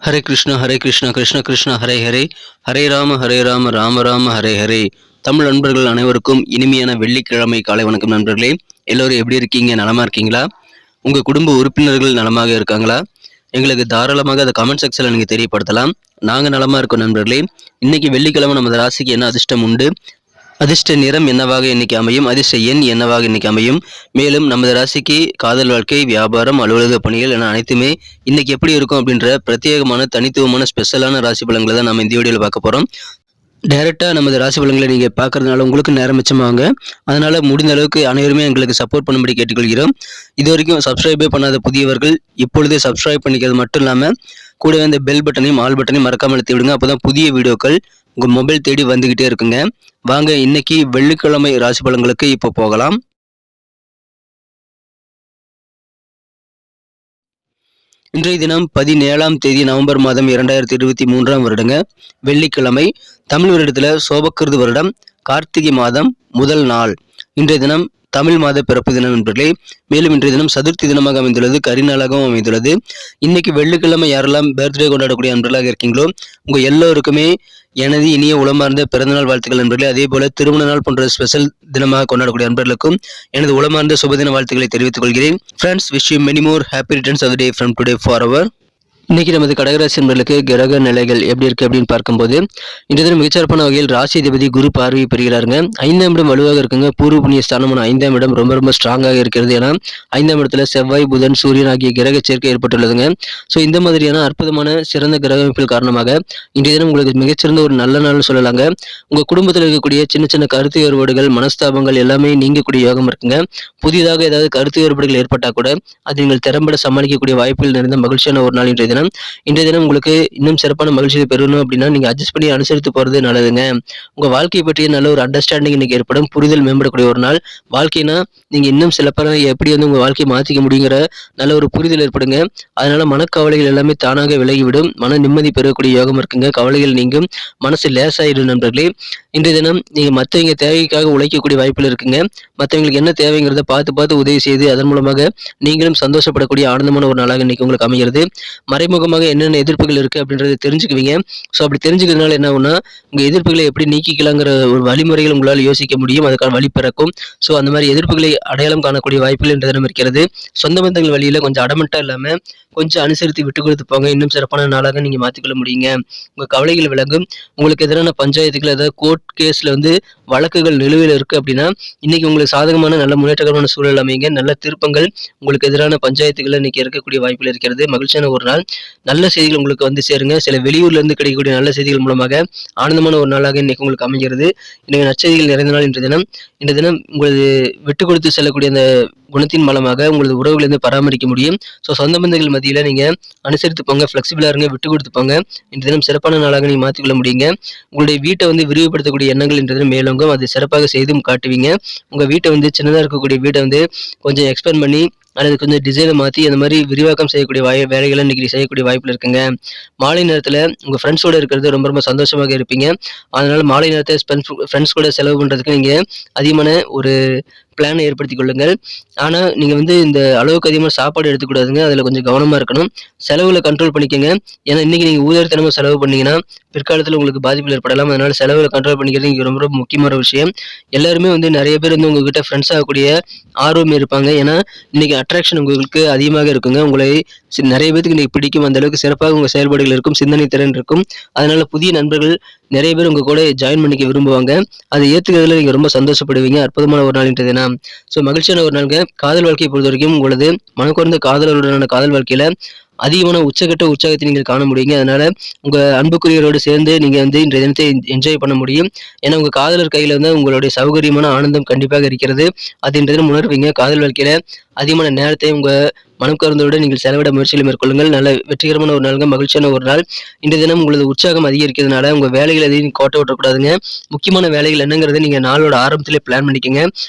ஹரே கிருஷ்ணா கிருஷ்ண கிருஷ்ண ஹரே ஹரே, ஹரே ராம ராம ராம ஹரே ஹரே. தமிழ் நண்பர்கள் அனைவருக்கும் இனிமையான வெள்ளிக்கிழமை காலை வணக்கம் நண்பர்களே. எல்லோரும் எப்படி இருக்கீங்க? நலமா இருக்கீங்களா? உங்க குடும்ப உறுப்பினர்கள் நலமாக இருக்காங்களா? எங்களுக்கு தாராளமாக அதை கமெண்ட் செக்ஷன்ல நீங்க தெரியப்படுத்தலாம். நாங்க நலமா இருக்கோம் நண்பர்களே. இன்னைக்கு வெள்ளிக்கிழமை நமது ராசிக்கு என்ன அதிர்ஷ்டம் உண்டு, அதிர்ஷ்ட நிறம் என்னவாக இன்னைக்கு அமையும், அதிர்ஷ்ட எண் என்னவாக இன்னைக்கு அமையும், மேலும் நமது ராசிக்கு காதல் வாழ்க்கை, வியாபாரம், அலுவலக பணிகள் என அனைத்துமே இன்னைக்கு எப்படி இருக்கும் அப்படின்ற பிரத்யேகமான தனித்துவமான ஸ்பெஷலான ராசி பலன்களை தான் நம்ம இந்த வீடியோவில் பார்க்க போகிறோம். டைரெக்டாக நமது ராசி பலன்களை நீங்கள் பார்க்கறதுனால உங்களுக்கு நேரம் மிச்சமாகுங்க. அதனால் முடிந்த அளவுக்கு அனைவருமே எங்களுக்கு சப்போர்ட் பண்ணும்படி கேட்டுக்கொள்கிறோம். இது வரைக்கும் சப்ஸ்கிரைபே பண்ணாத புதியவர்கள் இப்பொழுதே சப்ஸ்கிரைப் பண்ணிக்கிறது மட்டும் இல்லாமல் கூடவே இந்த பெல் பட்டனையும் ஆல் பட்டனையும் மறக்காமல் அழுத்தி விடுங்க. அப்போ தான் புதிய வீடியோக்கள் உங்கள் மொபைல் தேடி வந்துக்கிட்டே இருக்குங்க. வாங்க இன்னைக்கு வெள்ளிக்கிழமை ராசி பலன்களுக்கு இப்போ போகலாம். இன்றைய தினம் 17ஆம் தேதி நவம்பர் மாதம் 2023ஆம் வருடங்க, வெள்ளிக்கிழமை. தமிழ் வருடத்தில் சோபக்கிருது வருடம் கார்த்திகை மாதம் முதல் நாள். இன்றைய தினம் தமிழ் மாத பிறப்பு தினம் நண்பர்களே. மேலும் இன்றைய தினம் சதுர்த்தி தினமாக அமைந்துள்ளது, கரிநாளாகவும் அமைந்துள்ளது. இன்னைக்கு வெள்ளிக்கிழமை யாரெல்லாம் பர்த்டே கொண்டாடக்கூடிய நண்பர்களாக இருக்கீங்களோ உங்க எல்லோருக்குமே எனது இனிய உளமார்ந்த பிறந்தநாள் வாழ்த்துக்கள் நண்பர்களே. அதே போல திருமண நாள் போன்ற ஸ்பெஷல் தினமாக கொண்டாடக்கூடிய நண்பர்களுக்கும் எனது உளமார்ந்த சுபதின வாழ்த்துக்களை தெரிவித்துக் கொள்கிறேன். Friends, wish you many more happy returns of the day from today forever. இன்னைக்கு நமது கடகராசி நண்பர்களுக்கு கிரக நிலைகள் எப்படி இருக்கு அப்படின்னு பார்க்கும்போது இன்றைய தினம் மிகச்சிறப்பான வகையில் ராசி அதிபதி குரு பார்வை பெறுகிறாருங்க. 5ஆம் இடம் வலுவாக இருக்குங்க. பூர்வ புண்ணிய ஸ்தானமான 5ஆம் இடம் ரொம்ப ஸ்ட்ராங்காக இருக்கிறது. ஏன்னா 5ஆம் இடத்துல செவ்வாய், புதன், சூரியன் ஆகிய கிரக சேர்க்கை ஏற்பட்டுள்ளதுங்க. ஸோ இந்த மாதிரியான அற்புதமான சிறந்த கிரக அமைப்பில் காரணமாக இன்றைய தினம் உங்களுக்கு மிகச்சிறந்த ஒரு நல்ல நாள் சொல்லலாங்க. உங்க குடும்பத்தில் இருக்கக்கூடிய சின்ன சின்ன கருத்து வேறுபாடுகள், மனஸ்தாபங்கள் எல்லாமே நீங்கக்கூடிய யோகம் இருக்குங்க. புதிதாக ஏதாவது கருத்து வேறுபாடுகள் ஏற்பட்டால் கூட அது நீங்கள் திறம்பட சமாளிக்கக்கூடிய வாய்ப்புகள் நிறைந்த மகிழ்ச்சியான ஒரு நாள் இன்றைய தினம். இன்றைய தினம் உங்களுக்கு இன்னும் சிறப்பான மகிழ்ச்சியை பெறணும் அப்படின்னா நீங்க அட்ஜஸ்ட் பண்ணி அனுசரித்து போறது நல்லதுங்க. உங்க வாழ்க்கையை பற்றிய நல்ல ஒரு அண்டர்ஸ்டாண்டிங் இன்னைக்கு ஏற்படும், புரிதல் மேம்படக்கூடிய ஒரு நாள். வாழ்க்கைனா நீங்க இன்னும் சிறப்பான எப்படி வந்து உங்க வாழ்க்கையை மாற்றிக்க முடியுங்கிற நல்ல ஒரு புரிதல் ஏற்படுங்க. அதனால மனக்கவலைகள் எல்லாமே தானாக விலகிவிடும், மன நிம்மதி பெறக்கூடிய யோகம் இருக்குங்க. கவலைகள் நீங்கும், மனசு லேசாயிடும் நண்பர்களே. இன்றைய தினம் நீங்க மற்றவங்க தேவைக்காக உழைக்கக்கூடிய வாய்ப்புகள் இருக்குங்க. மற்றவங்களுக்கு என்ன தேவைங்கிறத பார்த்து உதவி செய்து அதன் மூலமாக நீங்களும் சந்தோஷப்படக்கூடிய ஆனந்தமான ஒரு நாளாக இன்னைக்கு உங்களுக்கு அமைகிறது. மறைமுகமாக என்னென்ன எதிர்ப்புகள் இருக்கு அப்படின்றத தெரிஞ்சுக்குவீங்க. ஸோ அப்படி தெரிஞ்சுக்கிறதுனால என்ன ஆகும்னா உங்க எதிர்ப்புகளை எப்படி நீக்கிக்கலாங்கிற ஒரு வழிமுறைகள் உங்களால் யோசிக்க முடியும், அதுக்கான வழி பிறக்கும். ஸோ அந்த மாதிரி எதிர்ப்புகளை அடையாளம் காணக்கூடிய வாய்ப்புகள் இன்றைய தினம் இருக்கிறது. சொந்த பந்தங்கள் வழியில கொஞ்சம் அடமட்டா இல்லாம கொஞ்சம் அனுசரித்து விட்டு கொடுத்து போங்க. இன்னும் சிறப்பான நாளாக நீங்க மாற்றிக்கொள்ள முடியுங்க. உங்க கவலைகள் விலகும். உங்களுக்கு எதிரான பஞ்சாயத்துகள், அதாவது கோர்ட் கேஸ்ல வந்து வழக்குகள் நிலுவையில் இருக்கு அப்படின்னா இன்னைக்கு உங்களுக்கு சாதகமான நல்ல முன்னேற்றகரமான சூழல் அமைங்க. நல்ல திருப்பங்கள் உங்களுக்கு எதிரான பஞ்சாயத்துகள் இன்னைக்கு இருக்கக்கூடிய வாய்ப்புகள் இருக்கிறது. மகிழ்ச்சியான ஒரு நாள். நல்ல செய்திகள் உங்களுக்கு வந்து சேருங்க. சில வெளியூர்ல இருந்து கிடைக்கக்கூடிய நல்ல செய்திகள் மூலமாக ஆனந்தமான ஒரு நாளாக இன்னைக்கு உங்களுக்கு அமைகிறது. இன்னைக்கு நற்செய்திகள் நிறைந்த நாள் இன்றைய தினம் உங்களது விட்டு கொடுத்து செல்லக்கூடிய அந்த குணத்தின் மூலமாக உங்களது உறவுகளை வந்து பராமரிக்க முடியும். ஸோ சொந்த பந்தங்கள் மத்தியில நீங்க அனுசரித்து போங்க, ஃபிளெக்சிபிளா இருங்க, விட்டு கொடுத்து போங்க. இன்றைய தினம் சிறப்பான நாளாக நீங்க மாற்றிக்கொள்ள முடியுங்க. உங்களுடைய வீட்டை வந்து விரிவுபடுத்தக்கூடிய எண்ணங்கள் இன்றைய தினம் மேலோங்கும், அது சிறப்பாக செய்தும் காட்டுவீங்க. உங்க வீட்டை வந்து சின்னதாக இருக்கக்கூடிய வீட்டை வந்து கொஞ்சம் எக்ஸ்பேண்ட் பண்ணி அல்லது கொஞ்சம் டிசைனை மாற்றி அந்த மாதிரி விரிவாக்கம் செய்யக்கூடிய வேலைகளை இன்னைக்கு செய்யக்கூடிய வாய்ப்புல இருக்குங்க. மாலை நேரத்தில் உங்க ஃப்ரெண்ட்ஸோட இருக்கிறது ரொம்ப சந்தோஷமாக இருப்பீங்க. அதனால மாலை நேரத்தை ஃப்ரெண்ட்ஸ் கூட செலவு பண்றதுக்கு நீங்க அதிகமான ஒரு பிளானை ஏற்படுத்திக் கொள்ளுங்கள். ஆனால் நீங்கள் வந்து இந்த அளவுக்கு அதிகமாக சாப்பாடு எடுத்துக்கூடாதுங்க. அதில் கொஞ்சம் கவனமாக இருக்கணும். செலவுகளை கண்ட்ரோல் பண்ணிக்கோங்க. ஏன்னா இன்றைக்கி நீங்கள் ஊதாரித்தனமாக செலவு பண்ணீங்கன்னா பிற்காலத்தில் உங்களுக்கு பாதிப்புகள் ஏற்படலாம். அதனால் செலவுகளை கண்ட்ரோல் பண்ணிக்கிறது இங்கே ரொம்ப முக்கியமான விஷயம். எல்லாருமே வந்து நிறைய பேர் வந்து உங்ககிட்ட ஃப்ரெண்ட்ஸ் ஆகக்கூடிய ஆர்வம் இருப்பாங்க. ஏன்னா இன்றைக்கி அட்ராக்ஷன் உங்களுக்கு அதிகமாக இருக்குங்க. உங்களை நிறைய பேருக்கு இன்றைக்கி பிடிக்கும். அந்த அளவுக்கு சிறப்பாக உங்கள் செயல்பாடுகள் இருக்கும், சிந்தனை திறன் இருக்கும். அதனால் புதிய நண்பர்கள் நிறைய பேர் உங்கள் கூட ஜாயின் பண்ணிக்க விரும்புவாங்க. அதை ஏற்றுக்கிறதுல நீங்கள் ரொம்ப சந்தோஷப்படுவீங்க. அற்புதமான ஒரு நாள் இன்றைய தினம். ஸோ மகிழ்ச்சியான ஒரு நாளுங்க. காதல் வாழ்க்கையை பொறுத்த வரைக்கும் உங்களது மனக்குறந்த காதலருடனான காதல் வாழ்க்கையில அதிகமான உச்சகட்ட உற்சாகத்தை நீங்கள் காண முடியுங்க. அதனால உங்க அன்புக்குரியரோடு சேர்ந்து நீங்க வந்து இன்றைய தினத்தை என்ஜாய் பண்ண முடியும். ஏன்னா உங்க காதலர் கையில வந்து உங்களுடைய சௌகரியமான ஆனந்தம் கண்டிப்பாக இருக்கிறது. அது இன்றைய தினம் உணர்வீங்க. காதல் வாழ்க்கையில அதிகமான நேரத்தை உங்க மனக்கருந்தோடு நீங்கள் செலவிட முயற்சிகளை மேற்கொள்ளுங்கள். நல்ல வெற்றிகரமான ஒரு நாளுங்க, மகிழ்ச்சியான ஒரு நாள். இன்றைய தினம் உங்களது உற்சாகம் அதிகரிக்கிறதுனால உங்க வேலைகள் எதையும் கோட்டை விட்டக்கூடாதுங்க. முக்கியமான வேலைகள் என்னங்கிறது நீங்க நாளோட ஆரம்பத்திலே பிளான் பண்ணிக்கோங்க.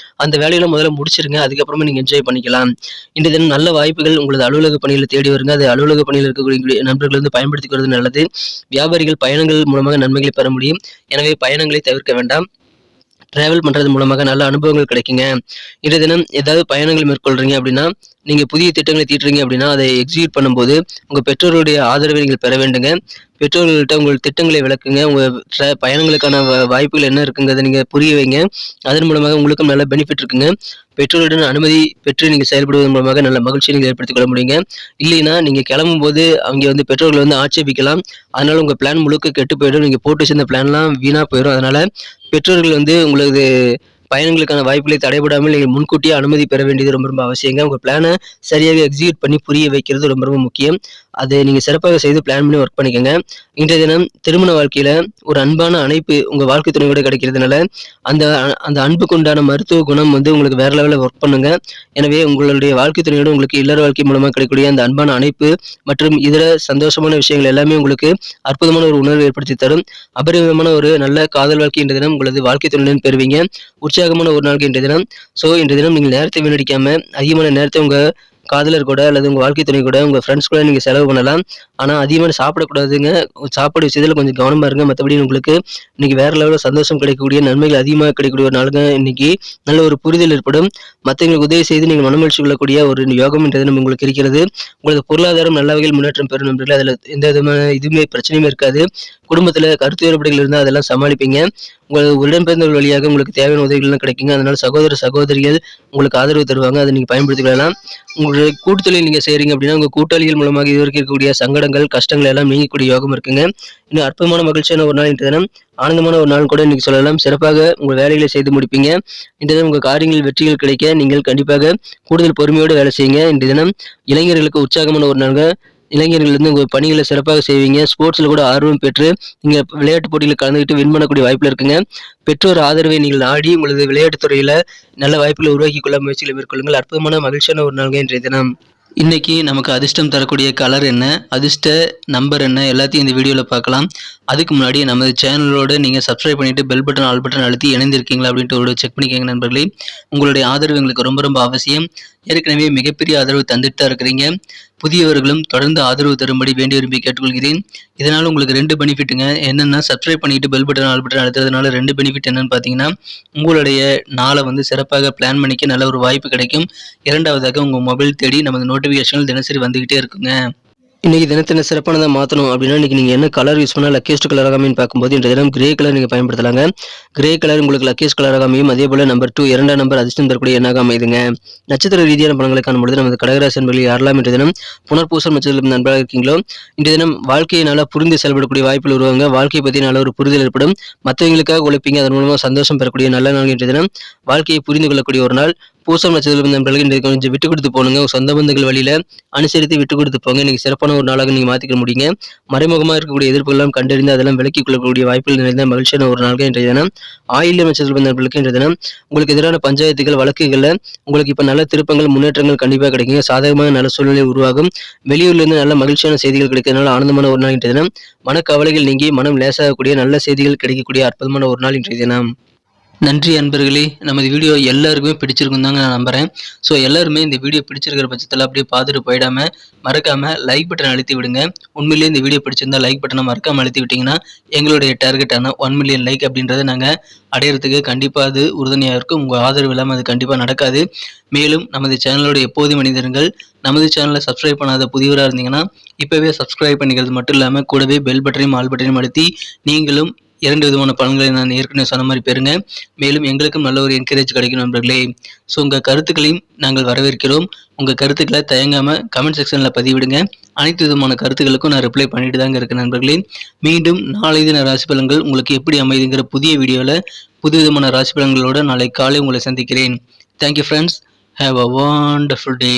அந்த வேலைகளை முதல்ல முடிச்சிருங்க, அதுக்கப்புறமா நீங்க என்ஜாய் பண்ணிக்கலாம். இன்றைய தினம் நல்ல வாய்ப்புகள் உங்களது அலுவலக பணியில் தேடி வருங்க. அது அலுவலக பணியில் இருக்கக்கூடிய நண்பர்கள் வந்து பயன்படுத்திக்கிறது நல்லது. வியாபாரிகள் பயணங்கள் மூலமாக நன்மைகளை பெற முடியும். எனவே பயணங்களை தவிர்க்க வேண்டாம். டிராவல் பண்ணுறது மூலமாக நல்ல அனுபவங்கள் கிடைக்குங்க. இன்றைய தினம் ஏதாவது பயணங்கள் மேற்கொள்றீங்க அப்படின்னா, நீங்க புதிய திட்டங்களை தீட்டுறீங்க அப்படின்னா, அதை எக்ஸிக்யூட் பண்ணும்போது உங்க பெற்றோருடைய ஆதரவை நீங்கள் பெற வேண்டுங்க. பெற்றோர்கள்ட்ட உங்கள் திட்டங்களை விளக்குங்க. உங்க பயணங்களுக்கான வாய்ப்புகள் என்ன இருக்குங்கிறத நீங்க புரிய வைங்க. அதன் மூலமாக உங்களுக்கும் நல்ல பெனிஃபிட் இருக்குங்க. பெற்றோருடன் அனுமதி பெற்று நீங்க செயல்படுவதன் மூலமாக நல்ல மகிழ்ச்சியை நீங்க ஏற்படுத்திக் கொள்ள முடியுங்க. இல்லைன்னா நீங்க கிளம்பும்போது அங்கே வந்து பெற்றோர்கள் வந்து ஆட்சேபிக்கலாம். அதனால உங்க பிளான் முழுக்க கெட்டு போயிடும். நீங்க போட்டு வச்சிருந்த பிளான்லாம் வீணா போயிடும். அதனால பெற்றோர்கள் வந்து உங்களது பயணங்களுக்கான வாய்ப்புகளை தடைபடாமல் நீங்கள் முன்கூட்டியே அனுமதி பெற வேண்டியது ரொம்ப ரொம்ப அவசியங்க. உங்க பிளானை சரியாக எக்ஸிக்யூட் பண்ணி புரிய வைக்கிறது ரொம்ப ரொம்ப முக்கியம். அதை நீங்க சிறப்பாக செய்து பிளான் பண்ணி ஒர்க் பண்ணிக்கங்க. இன்றைய தினம் திருமண வாழ்க்கையில ஒரு அன்பான அணைப்பு உங்க வாழ்க்கை துணையோட கிடைக்கிறதுனால அந்த அந்த அன்புக்கு உண்டான மருத்துவ குணம் வந்து உங்களுக்கு வேற லெவலில் ஒர்க் பண்ணுங்க. எனவே உங்களுடைய வாழ்க்கை துணையோட உங்களுக்கு இல்லற வாழ்க்கை மூலமா கிடைக்கக்கூடிய அந்த அன்பான அணைப்பு மற்றும் இதர சந்தோஷமான விஷயங்கள் எல்லாமே உங்களுக்கு அற்புதமான ஒரு உணர்வு ஏற்படுத்தி தரும். அபரிவிதமான ஒரு நல்ல காதல் வாழ்க்கை இன்றைய தினம் உங்களது வாழ்க்கை துணையுடன் பெறுவீங்க. உற்சாகமான ஒரு நாளுக்கு இன்றைய தினம். ஸோ இன்றைய தினம் நீங்கள் நேரத்தை வீணடிக்காம அதிகமான நேரத்தை உங்க காதலர் கூட அல்லது உங்க வாழ்க்கை துணை கூட உங்க ஃப்ரெண்ட்ஸ் கூட நீங்க செலவு பண்ணலாம். ஆனா அதிகமாக சாப்பிடக்கூடாதுங்க. சாப்பாடு விஷயத்துல கொஞ்சம் கவனமா இருங்க. மற்றபடி உங்களுக்கு இன்னைக்கு வேற லெவலில் சந்தோஷம் கிடைக்கக்கூடிய நன்மைகள் அதிகமாக கிடைக்கக்கூடிய ஒரு நாளுங்க இன்னைக்கு. நல்ல ஒரு புரிதல் ஏற்படும். மற்றவங்களுக்கு உதவி செய்து நீங்கள் மனமகிழ்ச்சி கொள்ளக்கூடிய ஒரு யோகம் இன்றைய தினம் உங்களுக்கு இருக்கிறது. உங்களது பொருளாதாரம் நல்ல வகையில் முன்னேற்றம் பெறும் நண்பர்களே. அதில் எந்த விதமான இதுவுமே பிரச்சனையுமே இருக்காது. குடும்பத்தில் கருத்து வேறுபாடுகள் இருந்தால் அதெல்லாம் சமாளிப்பீங்க. உங்கள் உடன்பிறந்தவர்கள் வழியாக உங்களுக்கு தேவையான உதவிகள்லாம் கிடைக்குங்க. அதனால சகோதர சகோதரிகள் உங்களுக்கு ஆதரவு தருவாங்க. அதை நீங்கள் பயன்படுத்திக் கொள்ளலாம். உங்களுடைய கூட்டுத்தொழில் நீங்கள் செய்கிறீங்க அப்படின்னா உங்கள் கூட்டாளிகள் மூலமாக இதுவரைக்கும் இருக்கக்கூடிய சங்கடங்கள் கஷ்டங்கள் எல்லாம் நீங்கக்கூடிய யோகம் இருக்குங்க. இன்னும் அற்புதமான மகிழ்ச்சியான ஒரு நாள் இன்றைய தினம். ஆனந்தமான ஒரு நாள் கூட இன்னைக்கு சொல்லலாம். சிறப்பாக உங்கள் வேலைகளை செய்து முடிப்பீங்க. இன்றைய தினம் உங்கள் காரியங்கள் வெற்றிகள் கிடைக்க நீங்கள் கண்டிப்பாக கூடுதல் பொறுமையோடு வேலை செய்யுங்க. இன்றைய தினம் இளைஞர்களுக்கு உற்சாகமான ஒரு நாள். இளைஞர்கள் வந்து உங்கள் பணிகளை சிறப்பாக செய்வீங்க. ஸ்போர்ட்ஸில் கூட ஆர்வம் பெற்று நீங்கள் விளையாட்டு போட்டியில் கலந்துக்கிட்டு வின் பண்ணக்கூடிய வாய்ப்பில் இருக்குங்க. பெற்றோர் ஆதரவை நீங்கள் நாடி உங்களது விளையாட்டுத் துறையில் நல்ல வாய்ப்புகளை உருவாக்கி கொள்ள முயற்சிகளை மேற்கொள்ளுங்கள். அற்புதமான மகிழ்ச்சியான ஒரு நாள்ங்க இன்றைய தினம். இன்னைக்கு நமக்கு அதிர்ஷ்டம் தரக்கூடிய கலர் என்ன, அதிர்ஷ்ட நம்பர் என்ன, எல்லாத்தையும் இந்த வீடியோவில் பார்க்கலாம். அதுக்கு முன்னாடி நமது சேனலோட நீங்கள் சப்ஸ்கிரைப் பண்ணிவிட்டு பெல் பட்டன் ஆல் பட்டன் அழுத்தி இணைந்திருக்கீங்களா அப்படின்ட்டு ஒரு செக் பண்ணிக்கோங்க நண்பர்களே. உங்களுடைய ஆதரவு எங்களுக்கு ரொம்ப ரொம்ப அவசியம். ஏற்கனவே மிகப்பெரிய ஆதரவு தந்துட்டு தான் இருக்கிறீங்க. புதியவர்களும் தொடர்ந்து ஆதரவு தரும்படி வேண்டி விரும்பி கேட்டுக்கொள்கிறேன். இதனால் உங்களுக்கு 2 பெனிஃபிட்டுங்க. என்னென்னா சப்ஸ்கிரைப் பண்ணிட்டு பெல் பட்டன் ஆல் பட்டன் அழுத்துறதுனால 2 பெனிஃபிட் என்னன்னு பார்த்தீங்கன்னா, உங்களுடைய நாளை வந்து சிறப்பாக பிளான் பண்ணிக்க நல்ல ஒரு வாய்ப்பு கிடைக்கும். இரண்டாவதாக உங்கள் மொபைல் தேடி நமது நோட்டிஃபிகேஷன்கள் தினசரி வந்துகிட்டே இருக்குங்க. இன்னைக்கு தினத்தின சிறப்பானதாக மாற்றணும் அப்படின்னா இன்னைக்கு நீங்கள் என்ன கலர் யூஸ் பண்ணால் லக்கியஸ்ட் கலராக அமையும் பார்க்கும்போது இன்றைய தினம் கிரே கலர் நீங்கள் பயன்படுத்தலாங்க. கிரே கலர் உங்களுக்கு லக்கியஸ்ட் கலராக அமையும். அதே போல் நம்பர் 2 2ஆம் நம்பர் அதிர்ஷ்டம் தரக்கூடிய எண்ணாக அமைதுங்க. நட்சத்திர ரீதியான பலன்களை காணும்பொழுது நமது கடகராசி நண்பர்கள் யாரெல்லாம் இன்றைய தினம் புனர்பூசம் நட்சத்திரம் நண்பராக இருக்கீங்களோ இன்றைய தினம் வாழ்க்கையை நல்லா புரிந்து செயல்படக்கூடிய வாய்ப்பில் உருவாங்க. வாழ்க்கையை பற்றி நல்ல ஒரு புரிதல் ஏற்படும். மற்றவங்களுக்காக உழைப்பீங்க. அதன் மூலமாக சந்தோஷம் பெறக்கூடிய நல்ல நாள் இன்றைய தினம். வாழ்க்கையை புரிந்து கொள்ளக்கூடிய ஒரு நாள். பூசம் நட்சத்திரம் நண்பர்களுக்கு இன்றைக்கு கொஞ்சம் விட்டு கொடுத்து போனுங்க. சொந்த பந்தங்கள் வழியில அனுசரித்து விட்டு கொடுத்து போங்க. இன்னைக்கு சிறப்பான ஒரு நாளாக நீங்க மாத்திக்க முடியுங்க. மறைமுகமாக இருக்கக்கூடிய எதிர்ப்புகள் எல்லாம் கண்டறிந்து அதெல்லாம் விலக்கிக் கொள்ளக்கூடிய வாய்ப்புகள் நிறைந்த மகிழ்ச்சியான ஒரு நாளாக இன்றைய தினம். ஆயில்யம் நட்சத்திரம் நண்பர்களுக்கு இன்றைய தினம் உங்களுக்கு எதிரான பஞ்சாயத்துகள் வழக்குகள்ல உங்களுக்கு இப்ப நல்ல திருப்பங்கள் முன்னேற்றங்கள் கண்டிப்பாக கிடைக்குங்க. சாதகமான நல்ல சூழ்நிலை உருவாகும். வெளியூர்ல இருந்து நல்ல மகிழ்ச்சியான செய்திகள் கிடைக்கிறதுனால ஆனந்தமான ஒரு நாள் இன்றைய தினம். மனக்கவலைகள் நீங்கி மனம் லேசாகக்கூடிய நல்ல செய்திகள் கிடைக்கக்கூடிய அற்புதமான ஒரு நாள் இன்றைய தினம். நன்றி அன்பர்களே. நமது வீடியோ எல்லாருக்குமே பிடிச்சிருக்கும் தாங்க நான் நம்புகிறேன். ஸோ எல்லாருமே இந்த வீடியோ பிடிச்சிருக்கிற பட்சத்தில் அப்படியே பார்த்துட்டு போயிடாமல் மறக்காமல் லைக் பட்டன் அழுத்தி விடுங்க. உண்மையிலேயே இந்த வீடியோ பிடிச்சிருந்தா லைக் பட்டனை மறக்காமல் அழுத்தி விட்டிங்கன்னா எங்களுடைய டார்கெட்டான 1 மில்லியன் லைக் அப்படின்றத நாங்கள் அடையிறதுக்கு கண்டிப்பாக அது உறுதுணையாக இருக்கும். உங்கள் ஆதரவு இல்லாமல் அது கண்டிப்பாக நடக்காது. மேலும் நமது சேனலோட எப்போதும் மனிதர்கள் நமது சேனலை சப்ஸ்கிரைப் பண்ணாத புதியவராக இருந்தீங்கன்னா இப்போவே சப்ஸ்கிரைப் பண்ணிக்கிறது மட்டும் இல்லாமல் கூடவே பெல் பட்டனையும் ஆல் பட்டனையும் அழுத்தி நீங்களும் 2 விதமான பலன்களை நான் ஏற்கனவே சொன்ன மாதிரி பெறுங்க. மேலும் எங்களுக்கும் நல்ல ஒரு என்கரேஜ் கிடைக்கும் நண்பர்களே. ஸோ உங்கள் கருத்துக்களையும் நாங்கள் வரவேற்கிறோம். உங்கள் கருத்துக்களை தயங்காமல் கமெண்ட் செக்ஷனில் பதிவிடுங்க. அனைத்து விதமான கருத்துக்களுக்கும் நான் ரிப்ளை பண்ணிட்டு தாங்க இருக்கேன் நண்பர்களே. மீண்டும் நாளை தின ராசி பலன்கள் உங்களுக்கு எப்படி அமைதுங்கிற புதிய வீடியோவில் புது விதமான ராசி பலன்களோடு நாளை காலை உங்களை சந்திக்கிறேன். Thank you friends. Have a wonderful day.